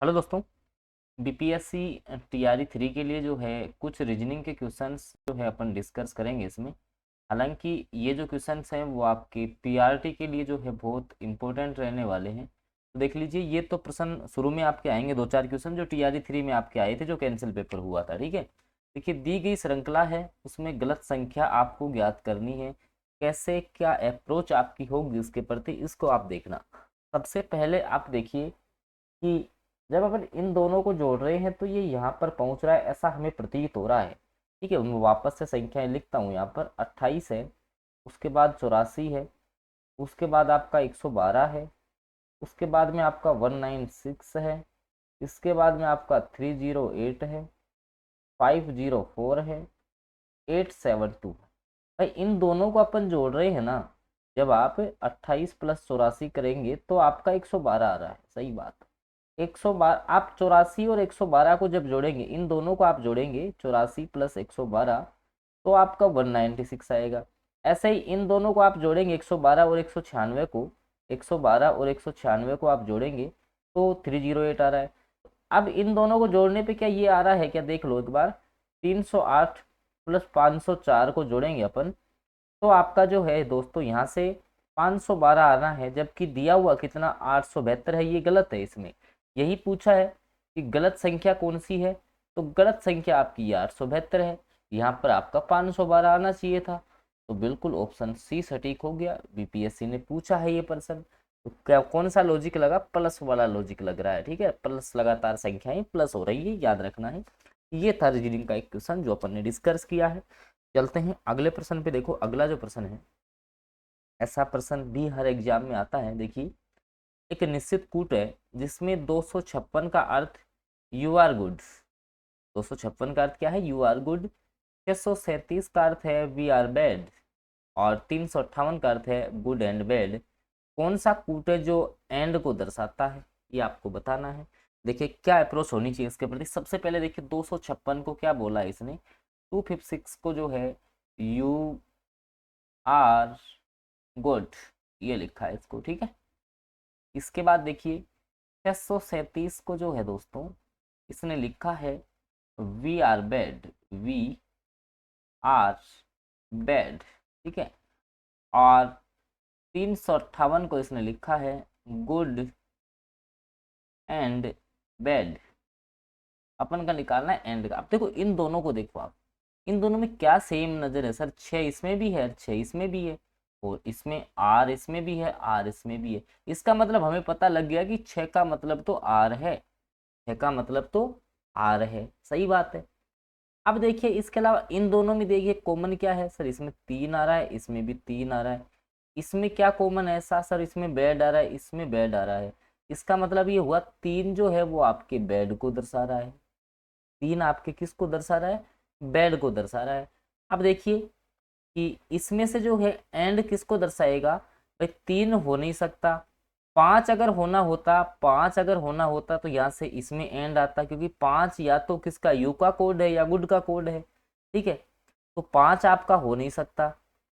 Hello दोस्तों। BPSC TRE 3 के लिए जो है कुछ रीजनिंग के क्वेश्चंस जो है अपन डिस्कस करेंगे इसमें। हालांकि ये जो क्वेश्चंस हैं वो आपके पीआरटी के लिए जो है बहुत इंपॉर्टेंट रहने वाले हैं। तो देख लीजिए, ये तो प्रश्न शुरू में आपके आएंगे, दो चार क्वेश्चन जो टीआरई 3 में आपके आए थे, जो कैंसिल पेपर हुआ था। ठीक है, देखिए दी गई श्रृंखला है, उसमें गलत संख्या आपको ज्ञात करनी है। कैसे, क्या अप्रोच आपकी होगी उसके प्रति, इसको आप देखना। सबसे पहले आप देखिए कि जब अपन इन दोनों को जोड़ रहे हैं तो ये यहाँ पर पहुंच रहा है, ऐसा हमें प्रतीत हो रहा है। ठीक है, मैं वापस से संख्याएं लिखता हूँ। यहाँ पर 28 है, उसके बाद 84 है, उसके बाद आपका 112 है, उसके बाद में आपका 196 है, इसके बाद में आपका 308 है, 504 है, 872 है। भाई इन दोनों को अपन जोड़ रहे हैं ना, जब आप 28 प्लस 84 करेंगे तो आपका 112 आ रहा है। सही बात। 112 आप 84 और 112 को जब जोड़ेंगे, इन दोनों को आप जोड़ेंगे 84 प्लस 112, तो आपका 196 आएगा। ऐसे ही इन दोनों को आप जोड़ेंगे 112 और 196 को, 112 और 196 को आप जोड़ेंगे तो 308 आ रहा है। अब इन दोनों को जोड़ने पे क्या ये आ रहा है, क्या देख लो एक बार। 308 प्लस 504 को जोड़ेंगे अपन, तो आपका जो है दोस्तों यहाँ से 512 आना है, जबकि दिया हुआ कितना 872 है। ये गलत है। इसमें यही पूछा है कि गलत संख्या कौन सी है, तो गलत संख्या आपकी ये 872 है। यहाँ पर आपका 512 आना चाहिए था। तो बिल्कुल ऑप्शन सी सटीक हो गया। बीपीएससी ने पूछा है ये प्रश्न, तो क्या कौन सा लॉजिक लगा, प्लस वाला लॉजिक लग रहा है। ठीक है, प्लस लगातार संख्याएं प्लस हो रही है, याद रखना है। ये था रीजनिंग का एक क्वेश्चन जो अपन ने डिस्कस किया है। चलते हैं अगले प्रश्न पे। देखो अगला जो प्रश्न है, ऐसा प्रश्न भी हर एग्जाम में आता है। देखिए, एक निश्चित कूट है जिसमें 256 का अर्थ यू आर गुड। 256 का अर्थ क्या है, यू आर गुड। 637 का अर्थ है वी आर बैड, और 358 का अर्थ है गुड एंड बैड। कौन सा कूट है जो एंड को दर्शाता है, ये आपको बताना है। देखिए क्या अप्रोच होनी चाहिए इसके प्रति। सबसे पहले देखिए 256 को क्या बोला है इसने, 256 को जो है यू आर गुड, ये लिखा है इसको। ठीक है, इसके बाद देखिए 637 को जो है दोस्तों, इसने लिखा है we are bad, we are bad. ठीक है, और 358 को इसने लिखा है गुड एंड बैड। अपन का निकालना है एंड का। अब देखो इन दोनों को देखो आप, इन दोनों में क्या सेम नजर है सर, 6 इसमें भी है, 6 इसमें भी है, और इसमें आर इसमें भी है, आर इसमें भी है। इसका मतलब हमें पता लग गया कि 6 का मतलब तो आर है, 6 का मतलब तो आर है। सही बात है। अब देखिए इसके अलावा इन दोनों में देखिए कॉमन क्या है सर, इसमें 3 आ रहा है, इसमें भी 3 आ रहा है। इसमें क्या कॉमन है ऐसा सर, इसमें बेड आ रहा है, इसमें बेड आ रहा है। इसका मतलब ये हुआ 3 जो है वो आपके बेड को दर्शा रहा है। 3 आपके किसको दर्शा रहा है, बेड को दर्शा रहा है। अब देखिए कि इसमें से जो है एंड किसको दर्शाएगा, भाई 3 हो नहीं सकता। 5 अगर होना होता, 5 अगर होना होता तो यहाँ से इसमें एंड आता, क्योंकि 5 या तो किसका यू का कोड है या गुड का कोड है। ठीक है, तो 5 आपका हो नहीं सकता।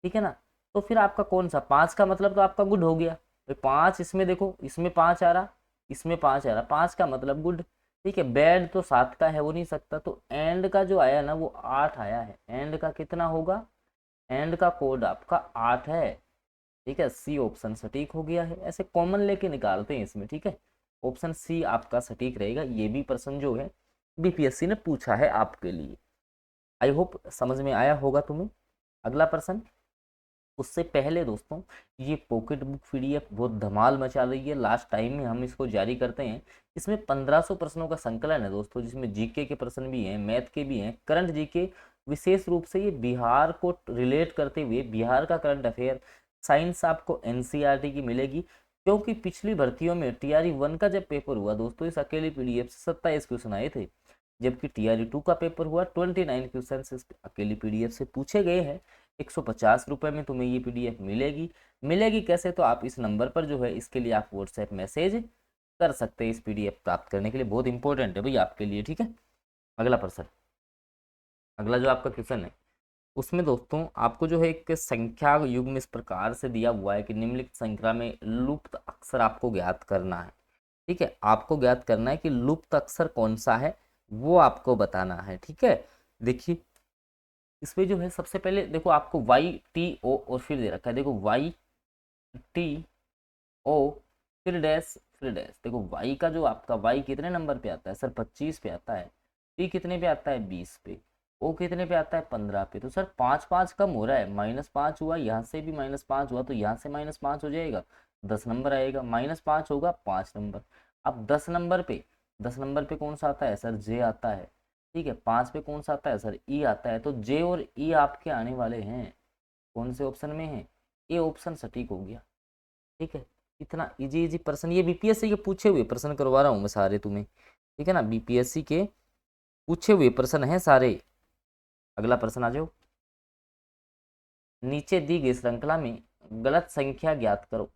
ठीक है ना, तो फिर आपका कौन सा 5 का मतलब तो आपका गुड हो गया भाई। 5 इसमें देखो, इसमें 5 आ रहा, इसमें 5 आ रहा, 5 का मतलब गुड। ठीक है, बैड तो 7 का है, हो नहीं सकता। तो एंड का जो आया ना वो 8 आया है। एंड का कितना होगा, एंड का कोड आपका 8 है। ठीक है, सी ऑप्शन सटीक हो गया है। ऐसे कॉमन लेके निकालते हैं इसमें। ठीक है, ऑप्शन सी आपका सटीक रहेगा। ये भी प्रश्न जो है बीपीएससी ने पूछा है आपके लिए। आई होप समझ में आया होगा तुम्हें। अगला प्रश्न, उससे पहले दोस्तों, ये पॉकेट बुक पीडीएफ बहुत धमाल मचा रही है। लास्ट टाइम में हम इसको जारी करते हैं। इसमें 1500 प्रश्नों का संकलन है दोस्तों, जिसमें जीके के प्रश्न भी हैं, मैथ के भी हैं, करंट जीके। विशेष रूप से ये बिहार को रिलेट करते हुए बिहार का करंट अफेयर। साइंस आपको एनसीईआरटी की मिलेगी, क्योंकि पिछली भर्तियों में टीआरई 1 का जब पेपर हुआ दोस्तों, इस अकेली पीडीएफ से 27 क्वेश्चन आए थे। जबकि टीआरई 2 का पेपर हुआ, 29 क्वेश्चन इस अकेली पीडीएफ से पूछे गए हैं। 150 रुपये में तुम्हें ये पीडीएफ मिलेगी। मिलेगी कैसे, तो आप इस नंबर पर जो है इसके लिए आप व्हाट्सएप मैसेज कर सकते हैं इस पीडीएफ प्राप्त करने के लिए। बहुत इंपॉर्टेंट है भाई आपके लिए। ठीक है, अगला प्रश्न, अगला जो आपका क्वेश्चन है उसमें दोस्तों आपको जो है एक संख्या युग्म इस प्रकार से दिया हुआ है कि निम्नलिखित संख्या में लुप्त अक्षर आपको ज्ञात करना है। ठीक है, आपको ज्ञात करना है कि लुप्त अक्षर कौन सा है, वो आपको बताना है। ठीक है, देखिए इसमें जो है सबसे पहले देखो आपको वाई टी ओ और फिर दे रखा है, देखो वाई टी ओ फिर डैश। देखो वाई का जो आपका वाई कितने नंबर पे आता है सर, 25 पे आता है। टी कितने पे आता है, 20 पे। ओ कितने पे आता है, 15 पे। तो सर 5 5 कम हो रहा है, -5 हुआ, यहाँ से भी -5 हुआ, तो यहाँ से -5 हो जाएगा, 10 नंबर आएगा। -5 होगा, 5 नंबर। अब 10 नंबर पे, 10 नंबर पे कौन सा आता है सर, जे आता है। ठीक है, 5 पे कौन सा आता है सर, ई आता है। तो जे और ई आपके आने वाले हैं, कौन से ऑप्शन में है, ए ऑप्शन सटीक हो गया। ठीक है, इतना इजी इजी प्रश्न, ये बीपीएससी के पूछे हुए प्रश्न करवा रहा हूँ मैं सारे तुम्हें। ठीक है ना, बीपीएससी के पूछे हुए प्रश्न हैं सारे। अगला प्रश्न आ जाओ, नीचे दी गई श्रृंखला में गलत संख्या ज्ञात करो।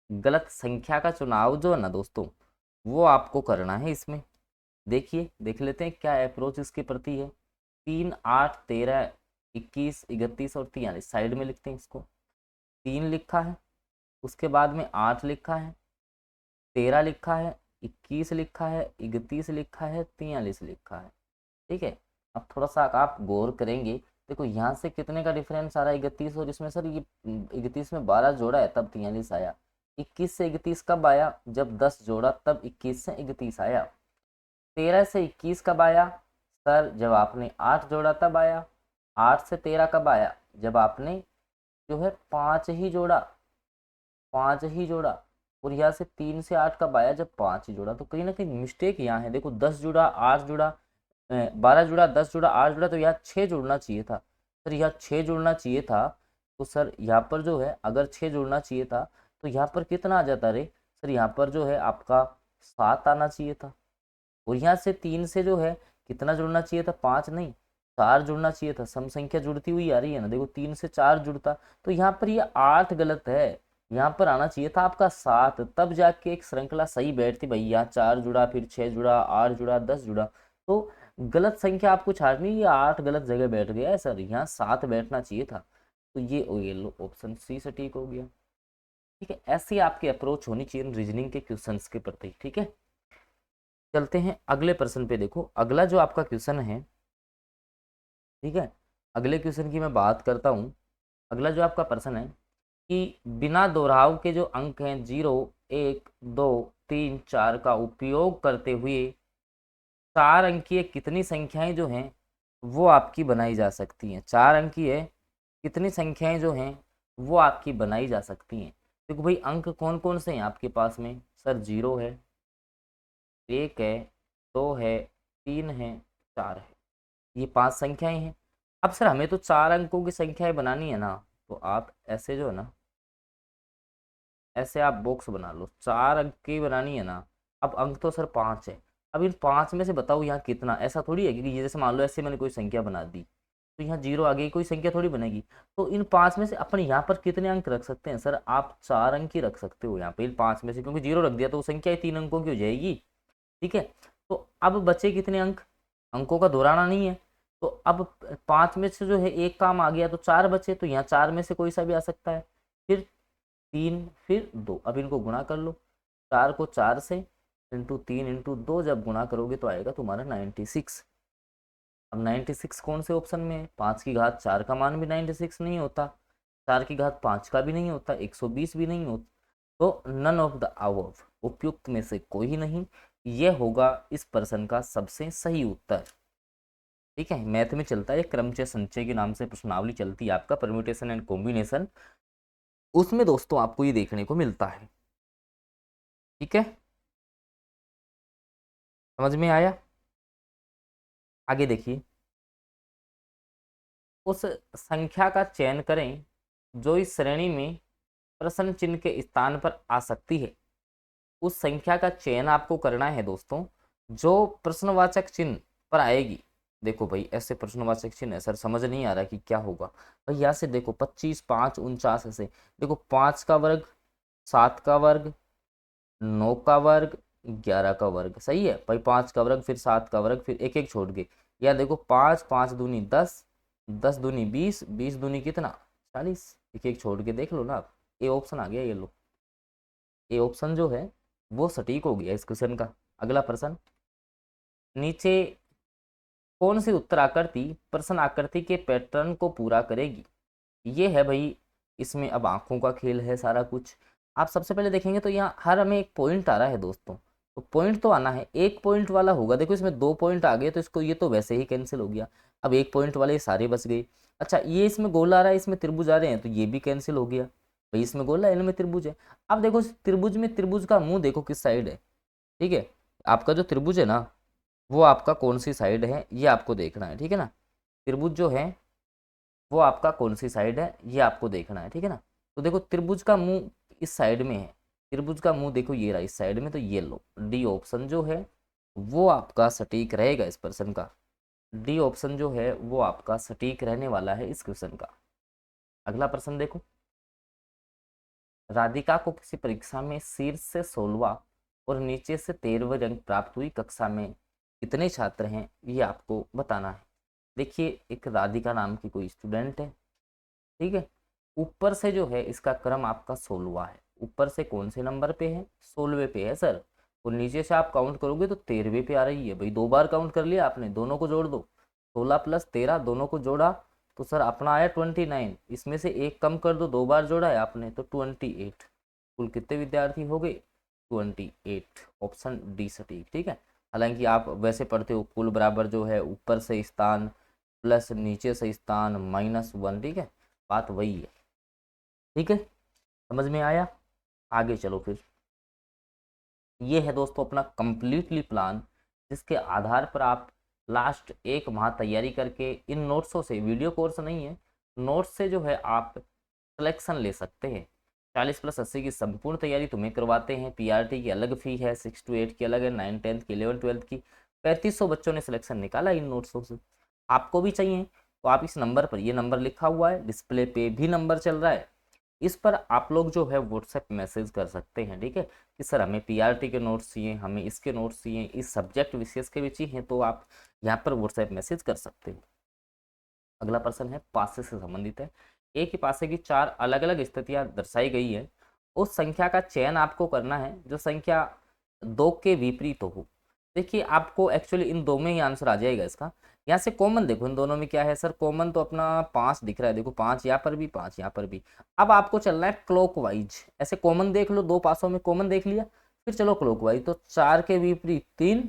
गलत संख्या का चुनाव जो है ना दोस्तों, वो आपको करना है इसमें। देखिए देख लेते हैं क्या अप्रोच इसके प्रति है। 3 8 13 21 31 और 43 साइड में लिखते हैं इसको। 3 लिखा है, उसके बाद में 8 लिखा है, 13 लिखा है, 21 लिखा है, 31 लिखा है, 43 लिखा है। ठीक है, अब थोड़ा सा आप गौर करेंगे, देखो यहाँ से कितने का डिफरेंस आ रहा है, 31 और इसमें सर ये 31 में 12 जोड़ा है तब 43 आया। 21 से 31 कब आया, जब 10 जोड़ा तब 21 से 31 आया। 13 से 21 कब आया सर, जब आपने 8 जोड़ा तब आया। 8 से 13 कब आया, जब आपने जो है 5 ही जोड़ा, 5 ही जोड़ा। और यहाँ से 3 से 8 कब आया, जब 5 ही जोड़ा। तो कहीं ना कहीं मिस्टेक यहाँ है, देखो 10 जुड़ा, 8 जुड़ा, 12 जुड़ा, 10 जुड़ा, 8 जुड़ा, तो यहाँ 6 जुड़ना चाहिए था सर, यहाँ 6 जुड़ना चाहिए था। तो सर यहाँ पर जो है अगर 6 जुड़ना चाहिए था तो यहाँ पर कितना आ जाता रे सर, यहाँ पर जो है आपका 7 आना चाहिए था। और यहाँ से 3 से जो है कितना जुड़ना चाहिए था, 5 नहीं 4 जुड़ना चाहिए था। सम संख्या जुड़ती हुई आ रही है ना, देखो 3 से 4 जुड़ता, तो यहाँ पर ये 8 गलत है। यहाँ पर आना चाहिए था आपका 7, तब जाके एक श्रृंखला सही बैठती। भाई यहाँ 4 जुड़ा, फिर 6 जुड़ा, 8 जुड़ा, 10 जुड़ा, तो गलत संख्या आपको छाटनी, ये 8 गलत जगह बैठ गया है सर, यहाँ 7 बैठना चाहिए था। तो ये लो ऑप्शन सी सटीक हो गया। ठीक है, ऐसी आपकी अप्रोच होनी चाहिए रीजनिंग के क्वेश्चंस के प्रति। ठीक है, चलते हैं अगले प्रश्न पे। देखो अगला जो आपका क्वेश्चन है, ठीक है, अगले क्वेश्चन की मैं बात करता हूँ। अगला जो आपका प्रश्न है कि बिना दोहराव के जो अंक हैं 0 1 2 3 4 का उपयोग करते हुए 4 अंकीय कितनी संख्याएं जो हैं वो आपकी बनाई जा सकती हैं। 4 अंकीय कितनी संख्याएं जो हैं वो आपकी बनाई जा सकती हैं। देखो भाई अंक कौन कौन से हैं आपके पास में सर, 0 है, 1 है, 2 है, 3 है, 4 है, ये 5 संख्याएं हैं। अब सर हमें तो 4 अंकों की संख्याएं बनानी है ना, तो आप ऐसे जो है ना, ऐसे आप बॉक्स बना लो, 4 अंक की बनानी है ना। अब अंक तो सर 5 है, अब इन 5 में से बताओ यहाँ कितना, ऐसा थोड़ी है कि ये जैसे मान लो ऐसे मैंने कोई संख्या बना दी तो यहाँ 0 आ गई, कोई संख्या थोड़ी बनेगी। तो इन 5 में से अपन यहाँ पर कितने अंक रख सकते हैं सर, आप 4 अंक ही रख सकते हो यहाँ पे इन 5 में से, क्योंकि 0 रख दिया तो वो संख्या 3 अंकों की हो जाएगी। ठीक है, तो अब बचे कितने अंक, अंकों का दोहराना नहीं है। तो अब 5 में से जो है एक काम आ गया तो 4 बचे, तो यहाँ 4 में से कोई सा भी आ सकता है। फिर 3 फिर 2, अब इनको गुणा कर लो, 4 को 4 से इंटू 3 इंटू 2 जब गुणा करोगे तो आएगा तुम्हारा 96। अब 96 कौन से ऑप्शन में है, 5 की घात 4 का मान भी 96 नहीं होता, 4 की घात 5 का भी नहीं होता, 120 भी नहीं होता। तो नन ऑफ द अबव, उपयुक्त में से कोई नहीं, यह होगा इस प्रश्न का सबसे सही उत्तर। ठीक है, मैथ में चलता है क्रमचय संचय के नाम से प्रश्नावली चलती है आपका, परम्यूटेशन एंड कॉम्बिनेशन, उसमें दोस्तों आपको ये देखने को मिलता है। ठीक है, समझ में आया। आगे देखिए, उस संख्या का चयन करें जो इस श्रेणी में प्रश्न चिन्ह के स्थान पर आ सकती है। उस संख्या का चयन आपको करना है दोस्तों जो प्रश्नवाचक चिन्ह पर आएगी। देखो भाई ऐसे प्रश्नवाचक चिन्ह है सर, समझ नहीं आ रहा कि क्या होगा भाई। यहाँ से देखो 25 5 49 ऐसे, देखो 5 का वर्ग, 7 का वर्ग, 9 का वर्ग, 11 का वर्ग, सही है भाई। 5 का वर्ग फिर 7 का वर्ग, फिर एक एक छोड़ के, या देखो 5 5 दूनी 10, 10 दूनी 20, 20 दूनी कितना 40, एक एक छोड़ के देख लो ना आप। ए ऑप्शन आ गया, ये लो ए ऑप्शन जो है वो सटीक हो गया इस क्वेश्चन का। अगला प्रश्न, नीचे कौन सी उत्तर आकृति प्रश्न आकृति के पैटर्न को पूरा करेगी? ये है भाई, इसमें अब आंखों का खेल है सारा कुछ। आप सबसे पहले देखेंगे तो यहाँ हर हमें एक पॉइंट आ रहा है दोस्तों, तो पॉइंट तो आना है, एक पॉइंट वाला होगा। देखो इसमें 2 पॉइंट आ गए तो इसको ये तो वैसे ही कैंसिल हो गया। अब एक पॉइंट वाले ये सारे बच गए। अच्छा, ये इसमें गोला आ रहा है, इसमें त्रिभुज आ रहे हैं, तो ये भी कैंसिल हो गया भाई, इसमें गोला है इनमें त्रिभुज है। अब देखो इस त्रिभुज में त्रिभुज का मुंह देखो किस साइड है, ठीक है। आपका जो त्रिभुज है ना, वो आपका कौन सी साइड है ये आपको देखना है, ठीक है ना। त्रिभुज जो है वो आपका कौन सी साइड है ये आपको देखना है, ठीक है ना। तो देखो त्रिभुज का मुंह इस साइड में है, त्रिभुज का मुंह देखो ये रहा इस साइड में, तो ये लो डी ऑप्शन जो है वो आपका सटीक रहेगा इस प्रश्न का। डी ऑप्शन जो है वो आपका सटीक रहने वाला है इस क्वेश्चन का। अगला प्रश्न देखो, राधिका को किसी परीक्षा में शीर्ष से 16वां और नीचे से 13वां रैंक प्राप्त हुई, कक्षा में कितने छात्र हैं ये आपको बताना है। देखिए एक राधिका नाम की कोई स्टूडेंट है, ठीक है। ऊपर से जो है इसका क्रम आपका 16वां है, ऊपर से कौन से नंबर पे है, 16वें पे है सर। और नीचे से आप काउंट करोगे तो 13वें पे आ रही है भाई, 2 बार काउंट कर लिया आपने, दोनों को जोड़ दो, 16 + 13 दोनों को जोड़ा तो सर अपना आया 29। इसमें से एक कम कर दो, 2 बार जोड़ा है आपने तो 28। कुल कितने विद्यार्थी हो गए, 28। ऑप्शन डी सटीक, ठीक है। हालांकि आप वैसे पढ़ते हो कुल बराबर जो है ऊपर से स्थान प्लस नीचे से स्थान -1, ठीक है, बात वही है, ठीक है। समझ में आया? आगे चलो फिर। ये है दोस्तों अपना कंप्लीटली प्लान, जिसके आधार पर आप लास्ट 1 माह तैयारी करके इन नोट्सों से, वीडियो कोर्स नहीं है, नोट्स से जो है आप सिलेक्शन ले सकते हैं। 40+80 की संपूर्ण तैयारी तुम्हें करवाते हैं। पीआरटी की अलग फ़ी है, 6 to 8 की अलग है, 9 10th की 11 12th की। 3500 बच्चों ने सिलेक्शन निकाला इन नोट्सों से। आपको भी चाहिए तो आप इस नंबर पर, ये नंबर लिखा हुआ है डिस्प्ले पे भी नंबर चल रहा है, इस पर आप लोग जो है व्हाट्सएप मैसेज कर सकते हैं, ठीक है, कि सर हमें पीआरटी के नोट्स चाहिए, हमें इसके नोट्स चाहिए, इस सब्जेक्ट विशेष के भी चाहिए, तो आप यहाँ पर व्हाट्सएप मैसेज कर सकते हैं। अगला प्रश्न है पासे से संबंधित है। एक ही पासे की 4 अलग अलग स्थितियां दर्शाई गई है, उस संख्या का चयन आपको करना है जो संख्या 2 के विपरीत हो। देखिए आपको एक्चुअली इन 2 में ही आंसर आ जाएगा इसका। यहाँ से कॉमन देखो इन दोनों में क्या है सर, कॉमन तो अपना 5 दिख रहा है, देखो 5 यहाँ पर भी, 5 यहाँ पर भी। अब आपको चलना है क्लॉकवाइज, ऐसे कॉमन देख लो, 2 पासों में कॉमन देख लिया, फिर चलो क्लॉकवाइज। तो 4 के विपरीत 3,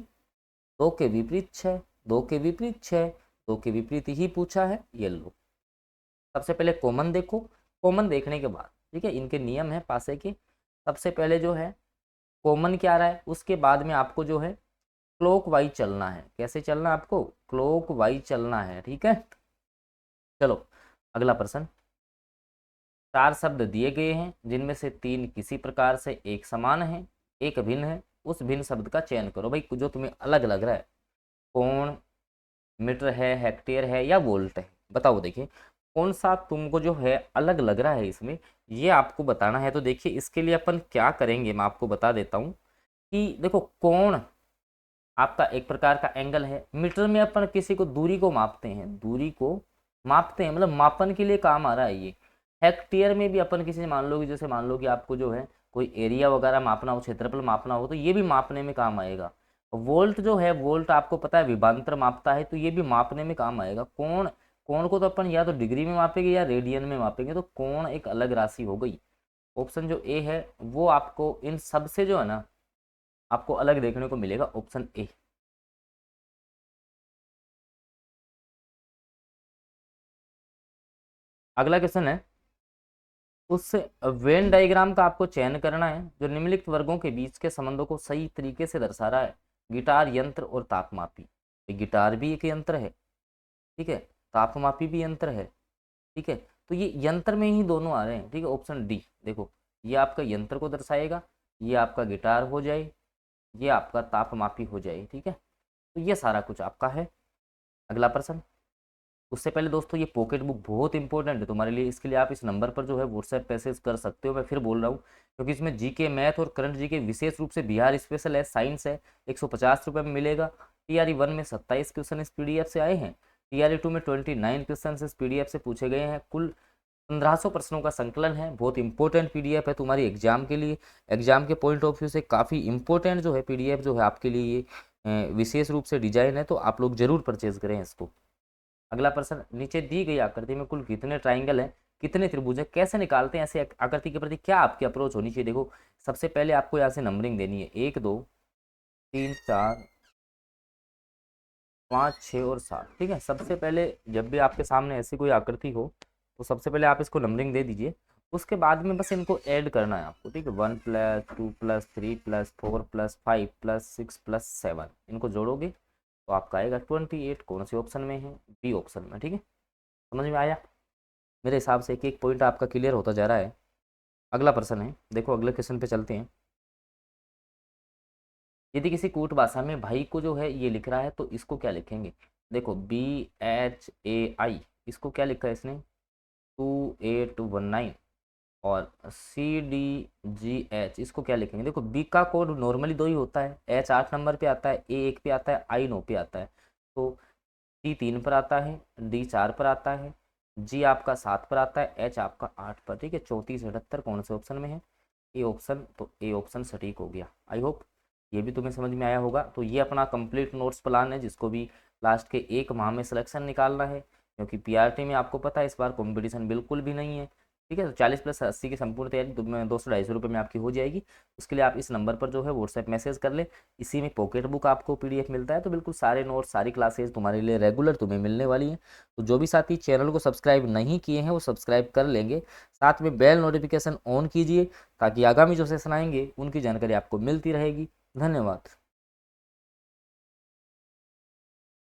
2 के विपरीत 6, 2 के विपरीत 6, 2 के विपरीत ही पूछा है, ये लो। सबसे पहले कॉमन देखो, कॉमन देखने के बाद, ठीक है, इनके नियम है पासे के। सबसे पहले जो है कॉमन क्या आ रहा है, उसके बाद में आपको जो है क्लॉक वाइज चलना है। कैसे चलना है आपको, क्लॉक वाइज चलना है, ठीक है। चलो अगला प्रश्न, 4 शब्द दिए गए हैं जिनमें से 3 किसी प्रकार से एक समान है, एक भिन्न है, उस भिन्न शब्द का चयन करो। भाई जो तुम्हें अलग लग रहा है, कोण, मीटर है, हेक्टेयर है या वोल्ट है, बताओ। देखिए कौन सा तुमको जो है अलग लग रहा है इसमें, ये आपको बताना है। तो देखिए इसके लिए अपन क्या करेंगे, मैं आपको बता देता हूँ कि देखो कोण आपका एक प्रकार का एंगल है। मीटर में अपन किसी को दूरी को मापते हैं, दूरी को मापते हैं, मतलब मापन के लिए काम आ रहा है ये। हेक्टेयर में भी अपन किसी, मान लो कि जैसे मान लो कि आपको जो है कोई एरिया वगैरह मापना हो, क्षेत्रफल मापना हो, तो ये भी मापने में काम आएगा। वोल्ट जो है, वोल्ट आपको पता है विभवांतर मापता है, तो ये भी मापने में काम आएगा। कोण, कोण को तो अपन या तो डिग्री में मापेंगे या रेडियन में मापेंगे, तो कोण एक अलग राशि हो गई। ऑप्शन जो ए है वो आपको इन सब से जो है ना आपको अलग देखने को मिलेगा, ऑप्शन ए। अगला क्वेश्चन है, उस वेन डायग्राम का आपको चयन करना है जो निम्नलिखित वर्गों के बीच के संबंधों को सही तरीके से दर्शा रहा है। गिटार यंत्र और तापमापी, तो गिटार भी एक यंत्र है, ठीक है, तापमापी भी यंत्र है, ठीक है। तो ये यंत्र में ही दोनों आ रहे हैं, ठीक है। ऑप्शन डी देखो, ये आपका यंत्र को दर्शाएगा, ये आपका गिटार हो जाए, ये आपका तापमापी हो जाए, ठीक है। तो ये सारा कुछ आपका है। अगला प्रश्न, उससे पहले दोस्तों ये पॉकेट बुक बहुत इंपॉर्टेंट है तुम्हारे लिए, इसके लिए आप इस नंबर पर जो है व्हाट्सएप मैसेज कर सकते हो। मैं फिर बोल रहा हूँ क्योंकि इसमें जीके, मैथ और करंट जीके विशेष रूप से बिहार स्पेशल है, साइंस है, 150 रुपये में मिलेगा। TRE 1 में 27 क्वेश्चन इस PDF से आए हैं, TRE 2 में 29 क्वेश्चन इस PDF से पूछे गए हैं। कुल 1500 प्रश्नों का संकलन है, बहुत इंपॉर्टेंट पीडीएफ है तुम्हारी एग्जाम के लिए। एग्जाम के पॉइंट ऑफ व्यू से काफ़ी इंपॉर्टेंट जो है पीडीएफ जो है आपके लिए ये विशेष रूप से डिजाइन है, तो आप लोग जरूर परचेज करें इसको। अगला प्रश्न, नीचे दी गई आकृति में कुल कितने ट्राइंगल हैं, कितने त्रिभुज हैं, कैसे निकालते हैं, ऐसे आकृति के प्रति क्या आपकी अप्रोच होनी चाहिए। देखो सबसे पहले आपको यहाँ से नंबरिंग देनी है 1 2 3 4 5 6 और 7, ठीक है। सबसे पहले जब भी आपके सामने ऐसी कोई आकृति हो तो सबसे पहले आप इसको नंबरिंग दे दीजिए। उसके बाद में बस इनको ऐड करना है आपको, ठीक है। 1 + 2 + 3 + 4 + 5 + 6 + 7, इनको जोड़ोगे तो आपका आएगा 28। कौन से ऑप्शन में है, बी ऑप्शन में, ठीक है। समझ में आया। मेरे हिसाब से एक एक पॉइंट आपका क्लियर होता जा रहा है। अगला प्रश्न है, देखो अगले क्वेश्चन पे चलते हैं। यदि किसी कूट भाषा में भाई को जो है ये लिख रहा है तो इसको क्या लिखेंगे। देखो BHAI, इसको क्या लिखा है इसने 2819। और CDGH, इसको क्या लिखेंगे। देखो बी का कोड नॉर्मली 2 ही होता है, H 8 नंबर पे आता है, A 1 पे आता है, I 9 पे आता है। तो C 3 पर आता है, D 4 पर आता है, G आपका 7 पर आता है, H आपका 8 पर, ठीक है। 34 78 कौन से ऑप्शन में है, ए ऑप्शन। तो ए ऑप्शन सटीक हो गया। आई होप ये भी तुम्हें समझ में आया होगा। तो ये अपना कंप्लीट नोट्स प्लान है, जिसको भी लास्ट के 1 माह में सिलेक्शन निकालना है, क्योंकि पीआरटी में आपको पता है इस बार कंपटीशन बिल्कुल भी नहीं है, ठीक है। तो 40 + 80 की संपूर्ण तैयारी 200-250 रुपये में आपकी हो जाएगी। उसके लिए आप इस नंबर पर जो है व्हाट्सएप मैसेज कर ले। इसी में पॉकेट बुक आपको पीडीएफ मिलता है, तो बिल्कुल सारे नोट्स सारी क्लासेज तुम्हारे लिए रेगुलर तुम्हें मिलने वाली हैं। तो जो भी साथी चैनल को सब्सक्राइब नहीं किए हैं वो सब्सक्राइब कर लेंगे, साथ में बेल नोटिफिकेशन ऑन कीजिए, ताकि आगामी जो सेशन आएंगे उनकी जानकारी आपको मिलती रहेगी। धन्यवाद।